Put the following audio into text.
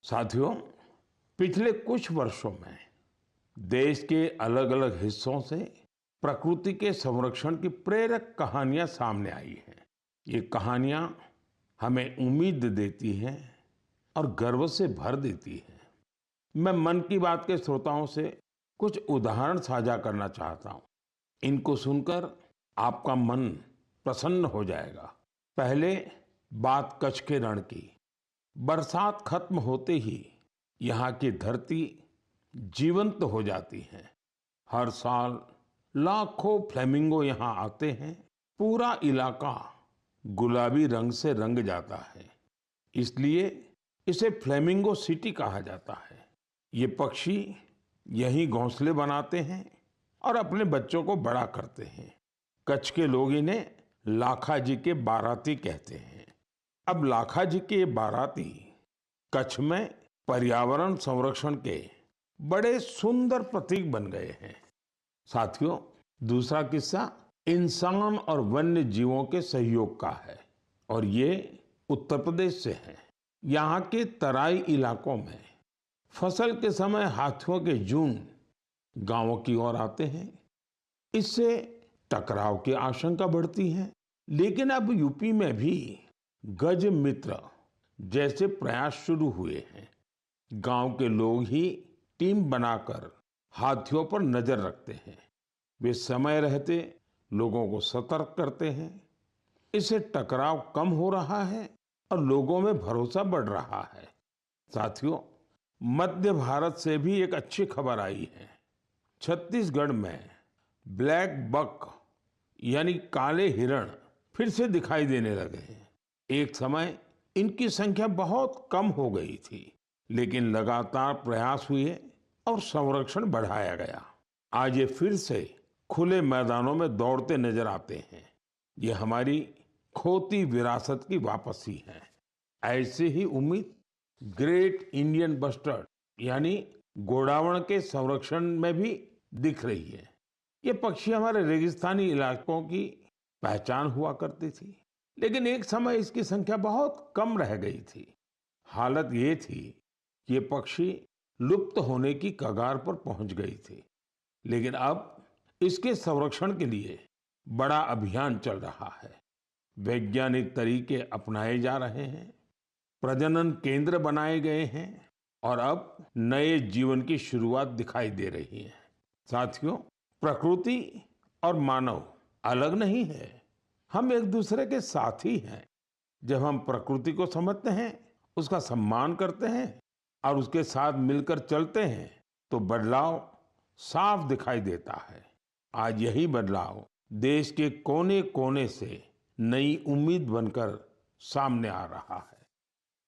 साथियों, पिछले कुछ वर्षों में देश के अलग अलग हिस्सों से प्रकृति के संरक्षण की प्रेरक कहानियां सामने आई हैं। ये कहानियां हमें उम्मीद देती हैं और गर्व से भर देती हैं। मैं मन की बात के श्रोताओं से कुछ उदाहरण साझा करना चाहता हूं। इनको सुनकर आपका मन प्रसन्न हो जाएगा। पहले बात कच्छ के रण की। बरसात खत्म होते ही यहाँ की धरती जीवंत हो जाती है। हर साल लाखों फ्लेमिंगो यहाँ आते हैं। पूरा इलाका गुलाबी रंग से रंग जाता है, इसलिए इसे फ्लेमिंगो सिटी कहा जाता है। ये पक्षी यहीं घोंसले बनाते हैं और अपने बच्चों को बड़ा करते हैं। कच्छ के लोग इन्हें लाखाजी के बाराती कहते हैं। अब लाखाजी के बाराती कच्छ में पर्यावरण संरक्षण के बड़े सुंदर प्रतीक बन गए हैं। साथियों, दूसरा किस्सा इंसान और वन्य जीवों के सहयोग का है और ये उत्तर प्रदेश से है। यहाँ के तराई इलाकों में फसल के समय हाथियों के झुंड गांवों की ओर आते हैं। इससे टकराव की आशंका बढ़ती है, लेकिन अब यूपी में भी गज मित्र जैसे प्रयास शुरू हुए हैं। गांव के लोग ही टीम बनाकर हाथियों पर नजर रखते हैं। वे समय रहते लोगों को सतर्क करते हैं। इससे टकराव कम हो रहा है और लोगों में भरोसा बढ़ रहा है। साथियों, मध्य भारत से भी एक अच्छी खबर आई है। छत्तीसगढ़ में ब्लैक बक यानी काले हिरण फिर से दिखाई देने लगे हैं। एक समय इनकी संख्या बहुत कम हो गई थी, लेकिन लगातार प्रयास हुए और संरक्षण बढ़ाया गया। आज ये फिर से खुले मैदानों में दौड़ते नजर आते हैं। ये हमारी खोती विरासत की वापसी है। ऐसे ही उम्मीद ग्रेट इंडियन बस्टर्ड यानी गोडावण के संरक्षण में भी दिख रही है। ये पक्षी हमारे रेगिस्तानी इलाकों की पहचान हुआ करती थी, लेकिन एक समय इसकी संख्या बहुत कम रह गई थी। हालत ये थी कि ये पक्षी लुप्त होने की कगार पर पहुंच गई थी, लेकिन अब इसके संरक्षण के लिए बड़ा अभियान चल रहा है। वैज्ञानिक तरीके अपनाए जा रहे हैं, प्रजनन केंद्र बनाए गए हैं और अब नए जीवन की शुरुआत दिखाई दे रही है। साथियों, प्रकृति और मानव अलग नहीं है, हम एक दूसरे के साथी हैं। जब हम प्रकृति को समझते हैं, उसका सम्मान करते हैं और उसके साथ मिलकर चलते हैं, तो बदलाव साफ दिखाई देता है। आज यही बदलाव देश के कोने कोने से नई उम्मीद बनकर सामने आ रहा है।